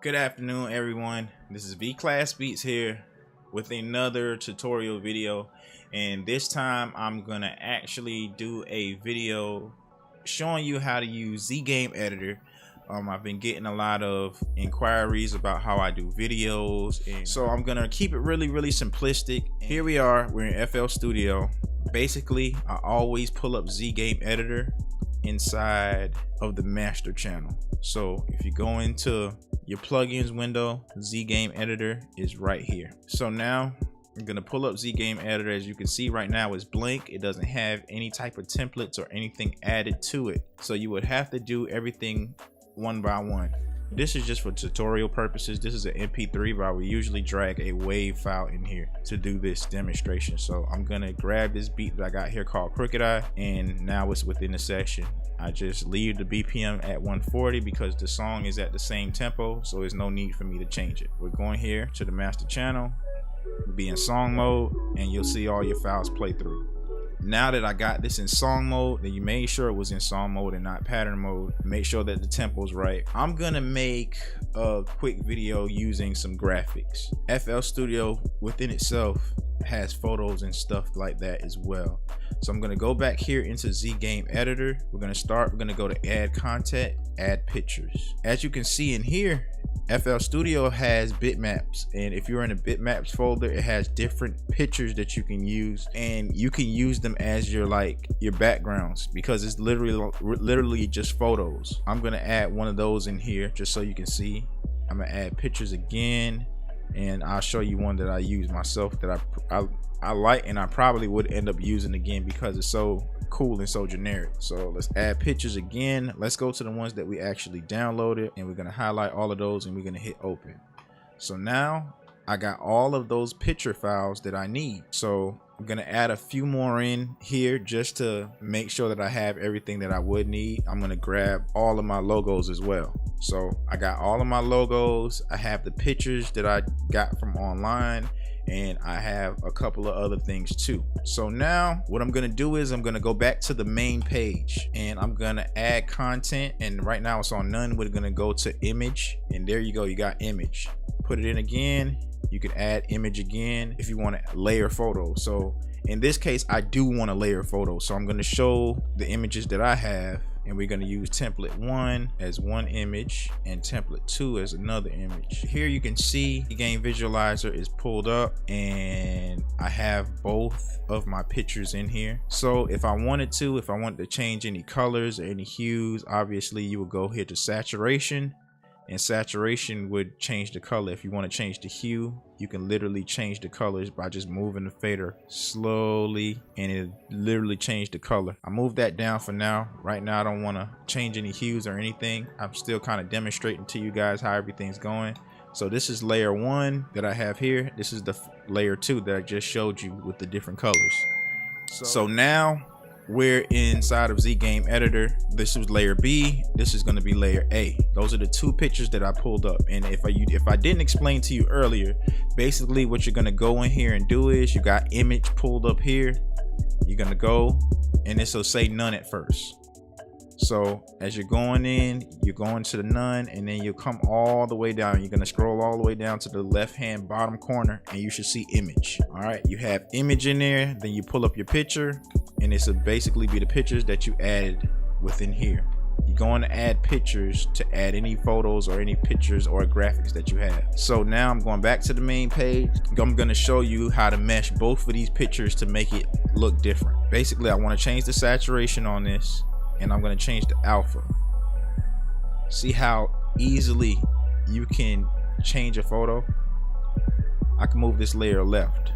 Good afternoon, everyone. This is V Class Beats here with another tutorial video, and this time I'm gonna actually do a video showing you how to use Z Game Editor. I've been getting a lot of inquiries about how I do videos, and so I'm gonna keep it really simplistic. Here we are, we're in FL Studio. Basically, I always pull up Z Game Editor inside of the master channel. So if you go into your plugins window, Z Game Editor is right here. So now I'm gonna pull up Z Game Editor. As you can see right now, it's blank. It doesn't have any type of templates or anything added to it. So you would have to do everything one by one. This is just for tutorial purposes. This is an MP3, but I will usually drag a WAV file in here to do this demonstration. So I'm gonna grab this beat that I got here called Crooked Eye, and now it's within the section. I just leave the BPM at 140 because the song is at the same tempo, so there's no need for me to change it. We're going here to the master channel, be in song mode, and you'll see all your files play through. Now that I got this in song mode, then you made sure it was in song mode and not pattern mode. Make sure that the tempo's right. I'm gonna make a quick video using some graphics. FL Studio within itself has photos and stuff like that as well. So I'm gonna go back here into Z Game Editor. We're gonna go to add content, add pictures. As you can see in here, FL Studio has bitmaps, and if you're in a bitmaps folder, it has different pictures that you can use, and you can use them as your backgrounds because it's literally just photos. I'm gonna add one of those in here just so you can see. I'm gonna add pictures again, and I'll show you one that I use myself that I like, and I probably would end up using again because it's so cool and so generic. So let's add pictures again. Let's go to the ones that we actually downloaded, and we're gonna highlight all of those, and we're gonna hit open. So now I got all of those picture files that I need. So I'm gonna add a few more in here just to make sure that I have everything that I would need. I'm gonna grab all of my logos as well. So I got all of my logos. I have the pictures that I got from online, and I have a couple of other things too. So now what I'm gonna do is I'm gonna go back to the main page, and I'm gonna add content, and right now it's on none. We're gonna go to image, and there you go, you got image. Put it in again. You can add image again if you want to layer photos. So in this case, I do want to layer photos, so I'm going to show the images that I have, and we're going to use template 1 as one image and template 2 as another image. Here you can see the game visualizer is pulled up, and I have both of my pictures in here. So if I wanted to change any colors or any hues, obviously you would go here to saturation, and saturation would change the color. If you want to change the hue, you can literally change the colors by just moving the fader slowly, and it literally changed the color. I moved that down for now. Right now I don't want to change any hues or anything. I'm still kind of demonstrating to you guys how everything's going. So this is layer 1 that I have here. This is the layer 2 that I just showed you with the different colors. So now we're inside of Z Game Editor. This was layer B. This is going to be layer A. Those are the two pictures that I pulled up. And if I didn't explain to you earlier, basically what you're going to go in here and do is you got image pulled up here. You're going to go, and this will say none at first. So as you're going in, you're going to the none, and then you'll come all the way down. You're going to scroll all the way down to the left hand bottom corner, and you should see image. All right, you have image in there. Then you pull up your picture, and this will basically be the pictures that you added within here. You're going to add pictures to add any photos or any pictures or graphics that you have. So now I'm going back to the main page. I'm going to show you how to mesh both of these pictures to make it look different. Basically, I want to change the saturation on this, and I'm going to change the alpha. See how easily you can change a photo? I can move this layer left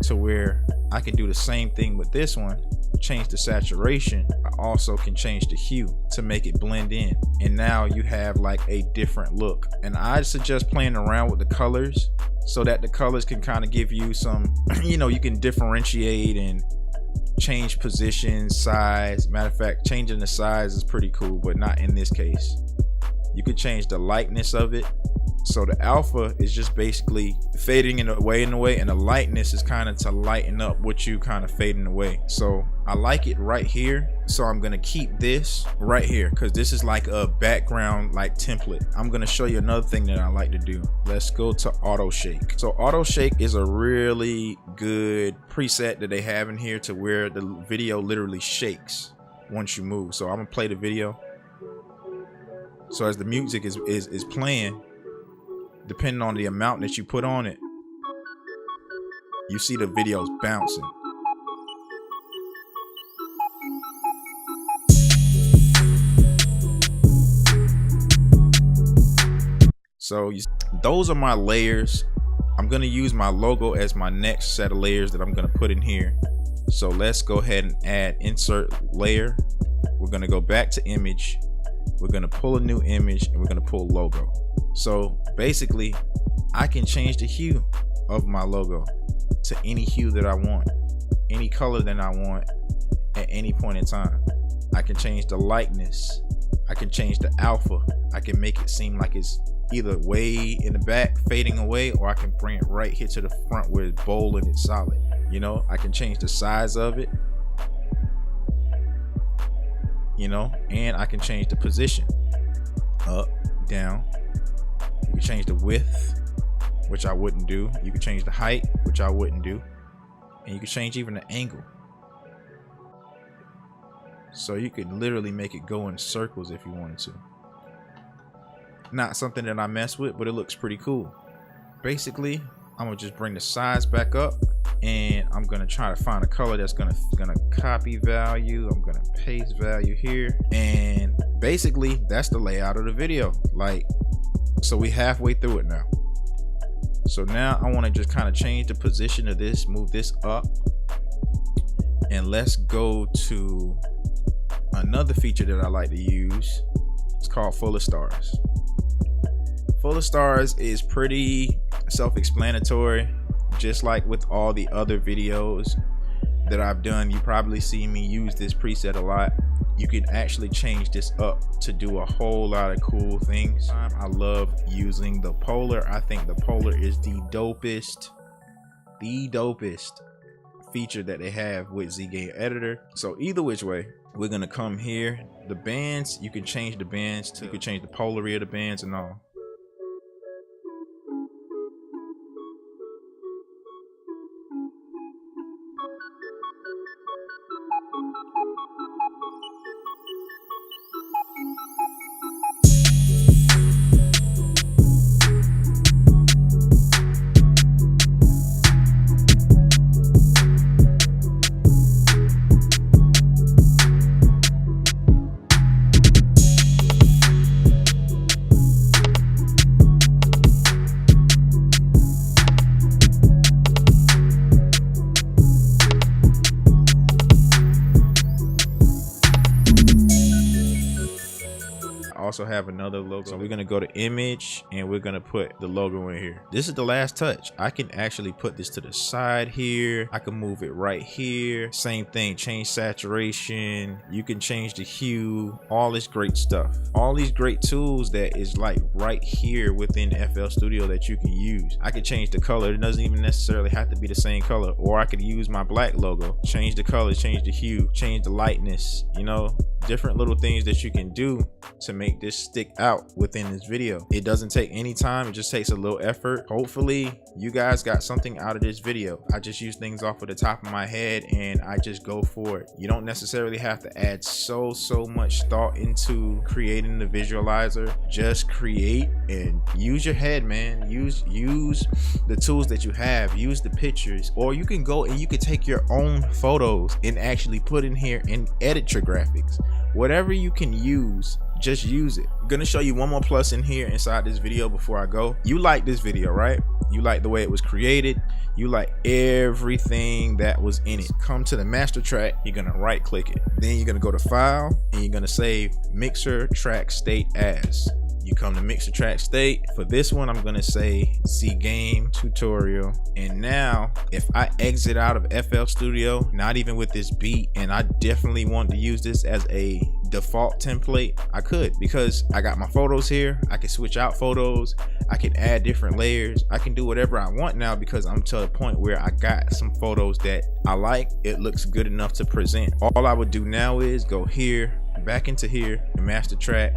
to where I can do the same thing with this one. Change the saturation. I also can change the hue to make it blend in, and now you have like a different look. And I suggest playing around with the colors so that the colors can kind of give you some you can differentiate and change position, size. Matter of fact, changing the size is pretty cool, but not in this case. You could change the lightness of it So the alpha is just basically fading in away, and the lightness is kind of to lighten up what you kind of fading away. So I like it right here. So I'm gonna keep this right here because this is like a background like template. I'm gonna show you another thing that I like to do. Let's go to auto shake. So auto shake is a really good preset that they have in here to where the video literally shakes once you move. So I'm gonna play the video. So as the music is playing, depending on the amount that you put on it, you see the videos bouncing. So those are my layers. I'm gonna use my logo as my next set of layers that I'm gonna put in here. So let's go ahead and add insert layer. We're gonna go back to image. We're gonna pull a new image and we're gonna pull logo. So basically I can change the hue of my logo to any hue that I want, any color that I want at any point in time. I can change the lightness. I can change the alpha. I can make it seem like it's either way in the back fading away, or I can bring it right here to the front where it's bold and it's solid. You know, I can change the size of it, you know, and I can change the position, up, down. You can change the width, which I wouldn't do. You can change the height, which I wouldn't do. And you can change even the angle. So you could literally make it go in circles if you wanted to. Not something that I mess with, but it looks pretty cool. Basically, I'm gonna just bring the size back up, and I'm gonna try to find a color that's gonna copy value. I'm gonna paste value here, and basically that's the layout of the video. Like, so we halfway through it now. So now I want to just kind of change the position of this, move this up, and let's go to another feature that I like to use. It's called Full of Stars. Full of Stars is pretty self-explanatory. Just like with all the other videos that I've done, you probably see me use this preset a lot. You can actually change this up to do a whole lot of cool things. I love using the polar. I think the polar is the dopest feature that they have with Z-Game Editor. So either which way, we're gonna come here. The bands, you can change the bands to, you can change the polarity of the bands and all. Also have another logo. So we're gonna go to image and we're gonna put the logo in here. This is the last touch. I can actually put this to the side here. I can move it right here. Same thing, change saturation. You can change the hue, all this great stuff. All these great tools that is like right here within FL Studio that you can use. I can change the color. It doesn't even necessarily have to be the same color, or I could use my black logo, change the color, change the hue, change the lightness, you know, different little things that you can do to make this stick out within this video. It doesn't take any time, it just takes a little effort. Hopefully you guys got something out of this video. I just use things off of the top of my head and I just go for it. You don't necessarily have to add so much thought into creating the visualizer. Just create and use your head, man. Use the tools that you have, use the pictures, or you can go and you can take your own photos and actually put in here and edit your graphics. Whatever you can use, just use it. I'm gonna show you one more plus in here inside this video before I go. You like this video, right? You like the way it was created. You like everything that was in it. Come to the master track, you're gonna right click it. Then you're gonna go to file and you're gonna save mixer track state as. You come to mixer track state. For this one, I'm gonna say Z-Game tutorial. And now if I exit out of FL Studio, not even with this beat, and I definitely want to use this as a default template, I could, because I got my photos here. I can switch out photos, I can add different layers, I can do whatever I want now, because I'm to a point where I got some photos that I like. It looks good enough to present. All I would do now is go here, back into here, and master track,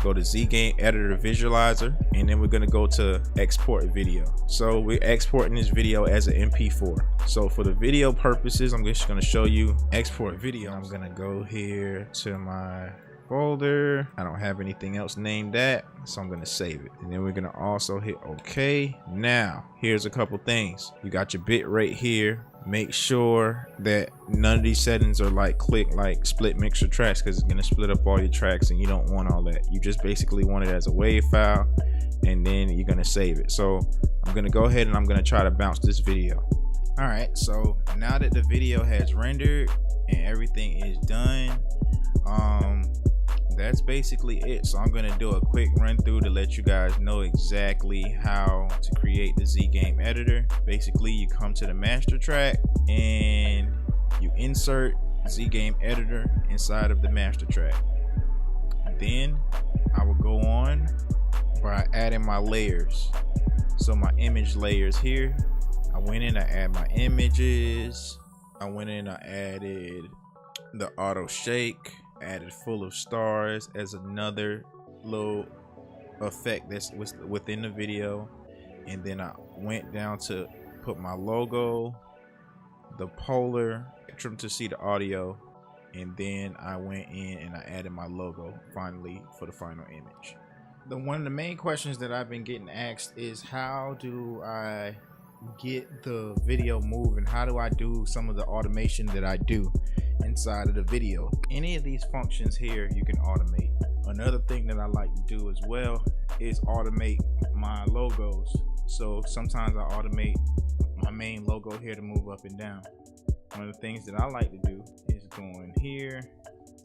go to Z Game Editor Visualizer, and then we're going to go to export video. So we're exporting this video as an MP4. So for the video purposes, I'm just going to show you export video. I'm going to go here to my folder. I don't have anything else named that, so I'm going to save it, and then we're going to also hit OK. Now here's a couple things. You got your bit rate here. Make sure that none of these settings are like split mixer tracks, because it's going to split up all your tracks, and you don't want all that. You just basically want it as a WAV file, and then you're going to save it. So I'm going to go ahead and I'm going to try to bounce this video. All right, so now that the video has rendered and everything is done, that's basically it. So I'm going to do a quick run through to let you guys know exactly how to create the Z Game Editor. Basically, you come to the master track and you insert Z Game Editor inside of the master track. Then I will go on by adding my layers. So my image layers here, I went in, I add my images. I went in, I added the auto shake, added full of stars as another little effect that's within the video, and then I went down to put my logo, the polar, trim to see the audio, and then I went in and I added my logo finally for the final image. One of the main questions that I've been getting asked is, how do I get the video moving? How do I do some of the automation that I do inside of the video? Any of these functions here you can automate. Another thing that I like to do as well is automate my logos. So sometimes I automate my main logo here to move up and down. One of the things that I like to do is go in here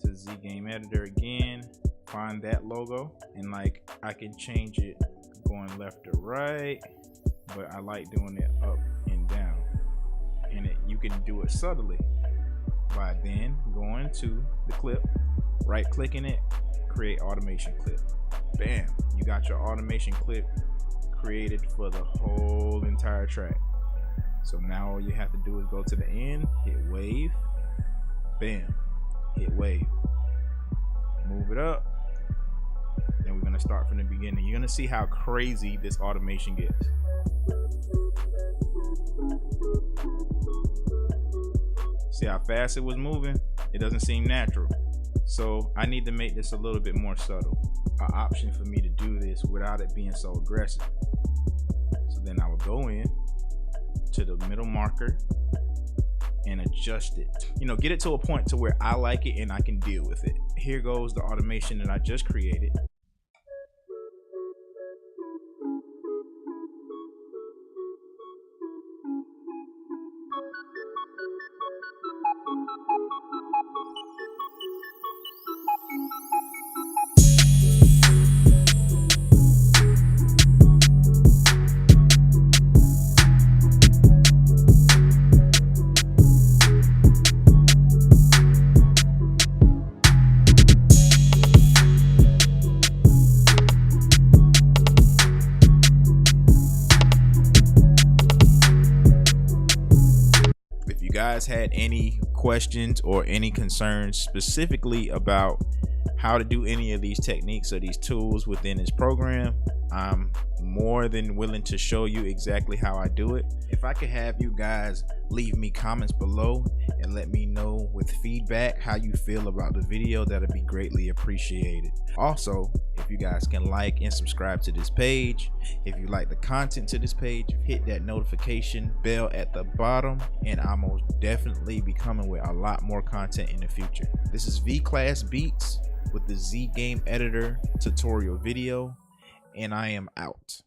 to Z Game Editor again, find that logo, and like I can change it going left or right, but I like doing it up and down, and you can do it subtly by then going to the clip, right clicking it, create automation clip. Bam, you got your automation clip created for the whole entire track. So now all you have to do is go to the end, hit wave, bam, hit wave, move it up. Then we're gonna start from the beginning. You're gonna see how crazy this automation gets. See how fast it was moving? It doesn't seem natural. So I need to make this a little bit more subtle. An option for me to do this without it being so aggressive. So then I would go in to the middle marker and adjust it. You know, get it to a point to where I like it and I can deal with it. Here goes the automation that I just created. Guys had any questions or any concerns specifically about how to do any of these techniques or these tools within this program, I'm more than willing to show you exactly how I do it. If I could have you guys leave me comments below and let me know with feedback how you feel about the video, that'd be greatly appreciated. Also, if you guys can like and subscribe to this page, if you like the content to this page, hit that notification bell at the bottom, and I'll most definitely be coming with a lot more content in the future. This is V-Class Beats with the Z Game Editor tutorial video, and I am out.